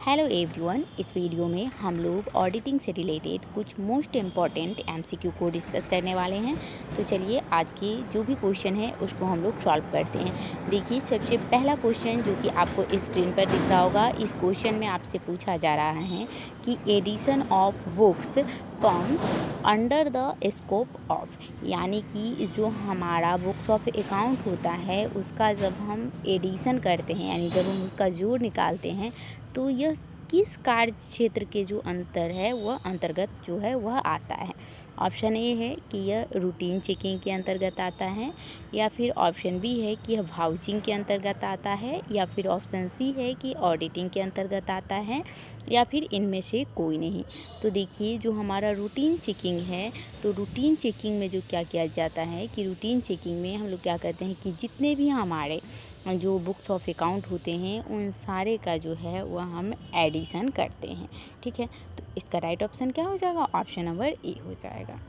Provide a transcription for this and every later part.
Hello everyone, इस video में हम लोग ऑडिटिंग से रिलेटेड कुछ मोस्ट इम्पॉर्टेंट एमसीक्यू को डिस्कस करने वाले हैं। तो चलिए आज की जो भी क्वेश्चन है उसको हम लोग सॉल्व करते हैं। देखिए, सबसे पहला क्वेश्चन जो कि आपको स्क्रीन पर दिख रहा होगा, इस क्वेश्चन में आपसे पूछा जा रहा है कि addition of books come under the scope of, यानी कि जो हमारा बुक्स ऑफ अकाउंट होता है उसका जब हम एडिशन करते हैं, यानी जब हम उसका जोड़ निकालते हैं, तो यह किस कार्य क्षेत्र के जो अंतर है वह अंतर्गत जो है वह आता है। ऑप्शन ए है कि यह रूटीन चेकिंग के अंतर्गत आता है, या फिर ऑप्शन बी है कि यह वाउचिंग के अंतर्गत आता है, या फिर ऑप्शन सी है कि ऑडिटिंग के अंतर्गत आता है, या फिर इनमें से कोई नहीं। तो देखिए, जो हमारा रूटीन चेकिंग है, तो रूटीन चेकिंग में जो क्या किया जाता है कि रूटीन चेकिंग में हम लोग क्या करते हैं कि जितने भी हमारे जो बुक्स ऑफ अकाउंट होते हैं उन सारे का जो है वह हम एडिशन करते हैं। ठीक है, तो इसका राइट ऑप्शन क्या हो जाएगा? ऑप्शन नंबर ए हो जाएगा।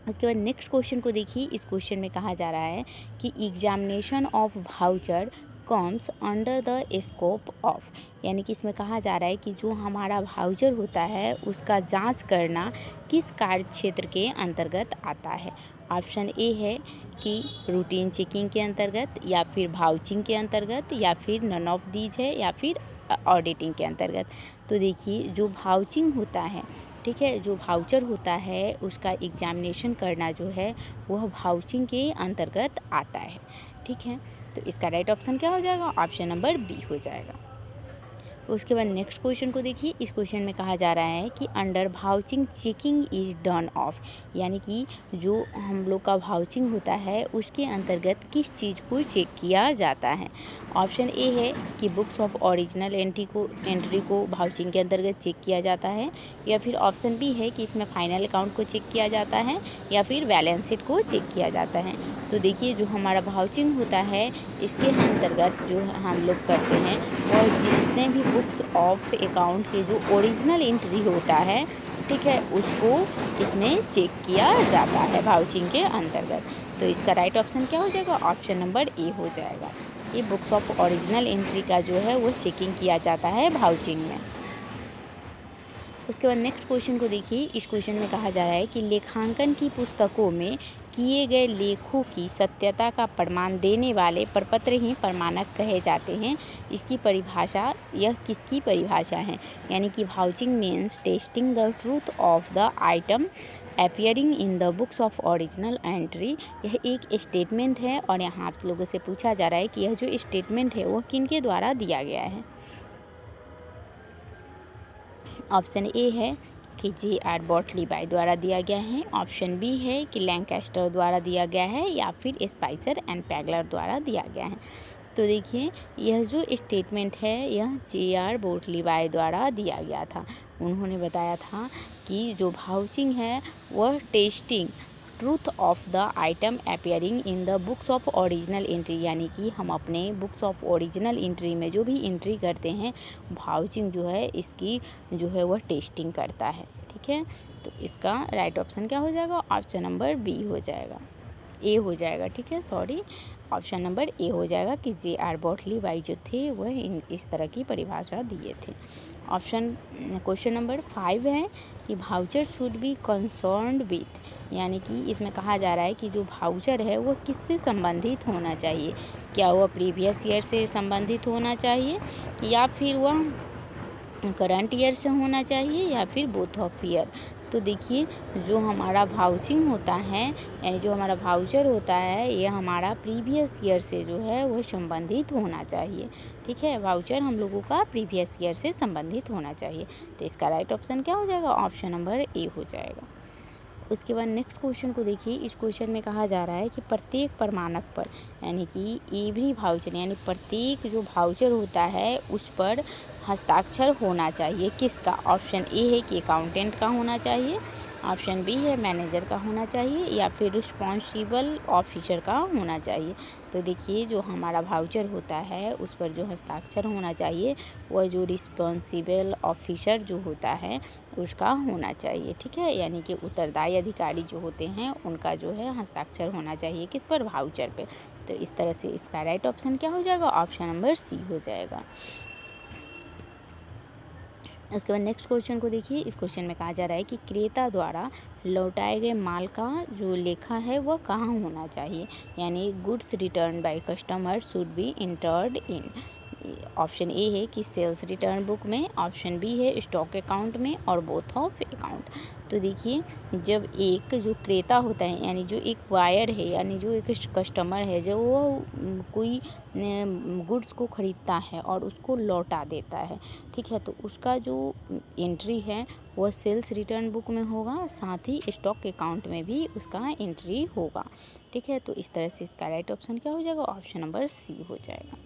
उसके बाद नेक्स्ट क्वेश्चन को देखिए। इस क्वेश्चन में कहा जा रहा है कि examination of voucher comes under the scope of, यानी कि इसमें कहा जा रहा है कि जो हमारा वाउचर होता है उसका जांच करना किस कार्य क्षेत्र के अंतर्गत आता है। ऑप्शन ए है कि रूटीन चेकिंग के अंतर्गत, या फिर वाउचिंग के अंतर्गत, या फिर नन ऑफ दीज है, या फिर ऑडिटिंग के अंतर्गत। तो देखिए, जो वाउचिंग होता है, ठीक है, जो वाउचर होता है उसका एग्जामिनेशन करना जो है वह वाउचिंग के अंतर्गत आता है। ठीक है, तो इसका राइट ऑप्शन क्या हो जाएगा? ऑप्शन नंबर बी हो जाएगा। उसके बाद नेक्स्ट क्वेश्चन को देखिए। इस क्वेश्चन में कहा जा रहा है कि under vouching checking is done of, यानी कि जो हम लोग का वाउचिंग होता है उसके अंतर्गत किस चीज़ को चेक किया जाता है। ऑप्शन ए है कि बुक्स ऑफ ओरिजिनल एंट्री को वाउचिंग के अंतर्गत चेक किया जाता है, या फिर ऑप्शन बी है कि इसमें फाइनल अकाउंट को चेक किया जाता है, या फिर बैलेंस शीट को चेक किया जाता है। तो देखिए, जो हमारा वाउचिंग होता है इसके अंतर्गत जो हम लोग करते हैं और जितने भी बुक्स ऑफ अकाउंट के जो ओरिजिनल एंट्री होता है, ठीक है, उसको इसमें चेक किया जाता है वाउचिंग के अंतर्गत। तो इसका राइट ऑप्शन क्या हो जाएगा? ऑप्शन नंबर ए हो जाएगा कि बुक्स ऑफ ओरिजिनल एंट्री का जो है वो चेकिंग किया जाता है वाउचिंग में। उसके बाद नेक्स्ट क्वेश्चन को देखिए। इस क्वेश्चन में कहा जा रहा है कि लेखांकन की पुस्तकों में किए गए लेखों की सत्यता का प्रमाण देने वाले प्रपत्र ही प्रमाणक कहे जाते हैं। इसकी परिभाषा, यह किसकी परिभाषा है? यानी कि vouching means testing the truth of the item appearing in the books of original entry. यह एक स्टेटमेंट है, और यहाँ आप लोगों से पूछा जा रहा है कि यह जो स्टेटमेंट है वह किनके द्वारा दिया गया है। ऑप्शन ए है कि J.R. बॉटलीबाई द्वारा दिया गया है, ऑप्शन बी है कि लैंकास्टर द्वारा दिया गया है, या फिर स्पाइसर एंड पैगलर द्वारा दिया गया है। तो देखिए, यह जो स्टेटमेंट है यह J.R. बॉटलीबाई द्वारा दिया गया था। उन्होंने बताया था कि जो वाउचिंग है वह testing truth of the item appearing in the books of original entry, यानी कि हम अपने बुक्स ऑफ ओरिजिनल एंट्री में जो भी एंट्री करते हैं वाउचिंग जो है इसकी जो है वह टेस्टिंग करता है। ठीक है, तो इसका राइट ऑप्शन क्या हो जाएगा? ऑप्शन नंबर बी हो जाएगा, ए हो जाएगा। ठीक है, सॉरी, ऑप्शन नंबर ए हो जाएगा कि J.R. बॉटलीबाई जो थे वह इस तरह की परिभाषा दिए थे। क्वेश्चन नंबर 5 है कि voucher should be concerned with, यानी कि इसमें कहा जा रहा है कि जो वाउचर है वो किससे संबंधित होना चाहिए। क्या वह प्रीवियस ईयर से संबंधित होना चाहिए, या फिर वह करंट ईयर से होना चाहिए, या फिर बोथ ऑफ ईयर। तो देखिए, जो हमारा वाउचिंग होता है, यानी जो हमारा वाउचर होता है, ये हमारा प्रीवियस ईयर से जो है वो संबंधित होना चाहिए। ठीक है, वाउचर हम लोगों का प्रीवियस ईयर से संबंधित होना चाहिए। तो इसका राइट ऑप्शन क्या हो जाएगा? ऑप्शन नंबर ए हो जाएगा। उसके बाद नेक्स्ट क्वेश्चन को देखिए। इस क्वेश्चन में कहा जा रहा है कि प्रत्येक प्रमाणक पर, यानी कि एवरी वाउचर, यानी प्रत्येक जो वाउचर होता है उस पर हस्ताक्षर होना चाहिए किसका? ऑप्शन ए है कि अकाउंटेंट का होना चाहिए, ऑप्शन बी है मैनेजर का होना चाहिए, या फिर रिस्पॉन्सिबल ऑफिसर का होना चाहिए। तो देखिए, जो हमारा वाउचर होता है उस पर जो हस्ताक्षर होना चाहिए वह जो रिस्पॉन्सिबल ऑफिसर जो होता है उसका होना चाहिए। ठीक है, यानी कि उत्तरदायी अधिकारी जो होते हैं उनका जो है हस्ताक्षर होना चाहिए किस पर? वाउचर पे। तो इस तरह से इसका राइट ऑप्शन क्या हो जाएगा? ऑप्शन नंबर सी हो जाएगा। उसके बाद नेक्स्ट क्वेश्चन को देखिए। इस क्वेश्चन में कहा जा रहा है कि क्रेता द्वारा लौटाए गए माल का जो लेखा है वह कहाँ होना चाहिए, यानी goods return by customer should be entered in. Option A है कि सेल्स रिटर्न बुक में, ऑप्शन बी है स्टॉक अकाउंट में, और बोथ ऑफ अकाउंट। तो देखिए, जब एक जो क्रेता होता है यानी जो एक बायर है यानी जो एक कस्टमर है, जब वो कोई गुड्स को ख़रीदता है और उसको लौटा देता है, ठीक है, तो उसका जो एंट्री है वह सेल्स रिटर्न बुक में होगा, साथ ही स्टॉक अकाउंट में भी उसका एंट्री होगा, ठीक है। तो इस तरह से इसका राइट ऑप्शन क्या हो जाएगा, ऑप्शन नंबर सी हो जाएगा।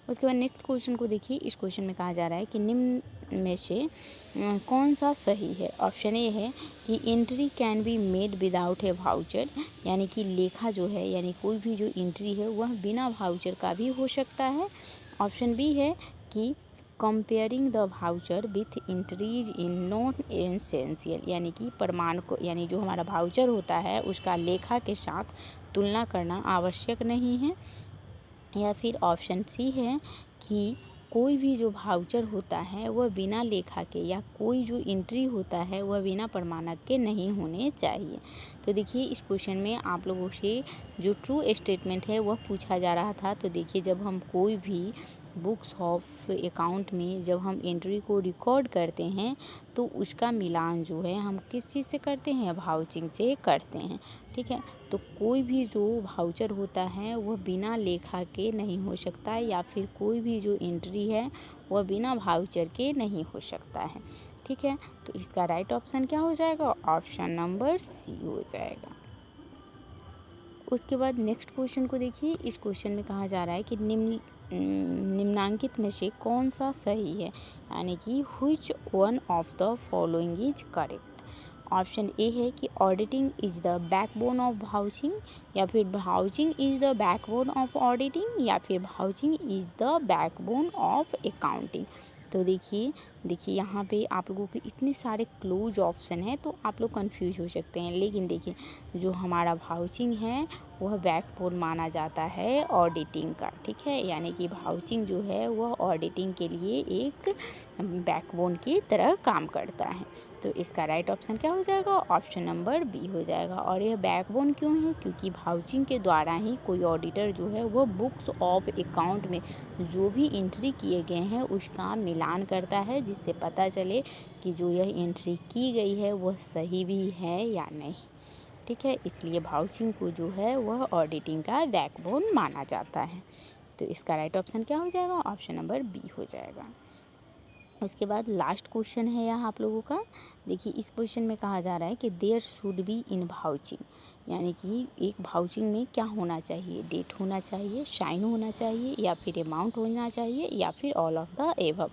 उसके बाद नेक्स्ट क्वेश्चन को देखिए। इस क्वेश्चन में कहा जा रहा है कि निम्न में से कौन सा सही है। ऑप्शन ए है कि entry can be made without A voucher, यानी कि लेखा जो है यानी कोई भी जो एंट्री है वह बिना वाउचर का भी हो सकता है। ऑप्शन बी है कि comparing the voucher with entries in non essential, यानी कि प्रमाण को यानी जो हमारा वाउचर होता है उसका लेखा के साथ तुलना करना आवश्यक नहीं है। या फिर ऑप्शन सी है कि कोई भी जो वाउचर होता है वह बिना लेखा के या कोई जो एंट्री होता है वह बिना प्रमाणक के नहीं होने चाहिए। तो देखिए, इस क्वेश्चन में आप लोगों से जो ट्रू स्टेटमेंट है वह पूछा जा रहा था। तो देखिए, जब हम कोई भी बुक्स ऑफ अकाउंट में जब हम एंट्री को रिकॉर्ड करते हैं तो उसका मिलान जो है हम किस चीज़ से करते हैं, वाउचिंग से करते हैं, ठीक है। तो कोई भी जो वाउचर होता है वह बिना लेखा के नहीं हो सकता है, या फिर कोई भी जो एंट्री है वह बिना वाउचर के नहीं हो सकता है, ठीक है। तो इसका राइट ऑप्शन क्या हो जाएगा, ऑप्शन नंबर सी हो जाएगा। उसके बाद नेक्स्ट क्वेश्चन को देखिए। इस क्वेश्चन में कहा जा रहा है कि निम्नांकित में से कौन सा सही है, यानी कि which one of the following is correct. Option A है कि auditing is the backbone of vouching, या फिर vouching is the backbone of auditing, या फिर vouching is the backbone of accounting. तो देखिए यहाँ पे आप लोगों के इतने सारे क्लोज ऑप्शन हैं तो आप लोग कंफ्यूज हो सकते हैं, लेकिन देखिए जो हमारा वाउचिंग है वह बैकबोन माना जाता है ऑडिटिंग का, ठीक है। यानी कि वाउचिंग जो है वह ऑडिटिंग के लिए एक बैकबोन की तरह काम करता है। तो इसका राइट ऑप्शन क्या हो जाएगा, ऑप्शन नंबर बी हो जाएगा। और यह बैकबोन क्यों है, क्योंकि वाउचिंग के द्वारा ही कोई ऑडिटर जो है वो बुक्स ऑफ अकाउंट में जो भी एंट्री किए गए हैं उसका मिलान करता है, जिससे पता चले कि जो यह एंट्री की गई है वह सही भी है या नहीं, ठीक है। इसलिए वाउचिंग को जो है वह ऑडिटिंग का बैकबोन माना जाता है। तो इसका राइट ऑप्शन क्या हो जाएगा, ऑप्शन नंबर बी हो जाएगा। उसके बाद लास्ट क्वेश्चन है यहाँ आप लोगों का। देखिए, इस क्वेश्चन में कहा जा रहा है कि there should be in vouching, यानी कि एक वाउचिंग में क्या होना चाहिए, डेट होना चाहिए, साइन होना चाहिए, या फिर अमाउंट होना चाहिए, या फिर ऑल ऑफ द एबव,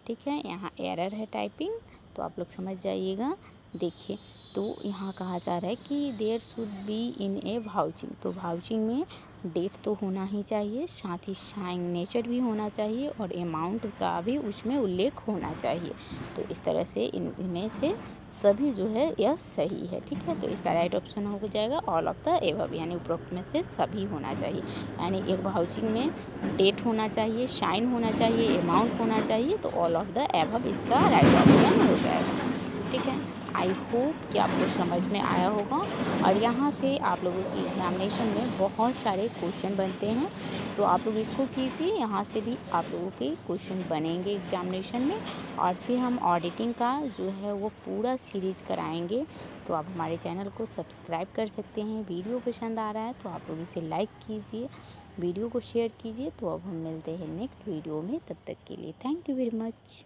ठीक है। यहाँ एरर है टाइपिंग, तो आप लोग समझ जाइएगा। देखिए, तो यहाँ कहा जा रहा है कि there should be in a vouching, तो वाउचिंग में डेट तो होना ही चाहिए, साथ ही सिग्नेचर भी होना चाहिए, और अमाउंट का भी उसमें उल्लेख होना चाहिए। तो इस तरह से इनमें से सभी जो है यह सही है, ठीक है। तो इसका राइट ऑप्शन हो जाएगा ऑल ऑफ द एबव, यानी उपरोक्त में से सभी होना चाहिए। यानी एक वाउचिंग में डेट होना चाहिए, साइन होना चाहिए, अमाउंट होना चाहिए, तो ऑल ऑफ द एबव इसका राइट ऑप्शन हो जाएगा, ठीक है। आई होप कि आपको समझ में आया होगा। और यहाँ से आप लोगों की एग्जामिनेशन में बहुत सारे क्वेश्चन बनते हैं, तो आप लोग इसको कीजिए, यहाँ से भी आप लोगों के क्वेश्चन बनेंगे एग्जामिनेशन में। और फिर हम ऑडिटिंग का जो है वो पूरा सीरीज कराएंगे, तो आप हमारे चैनल को सब्सक्राइब कर सकते हैं। वीडियो पसंद आ रहा है तो आप लोग इसे लाइक कीजिए, वीडियो को शेयर कीजिए। तो अब हम मिलते हैं नेक्स्ट वीडियो में, तब तक के लिए थैंक यू वेरी मच।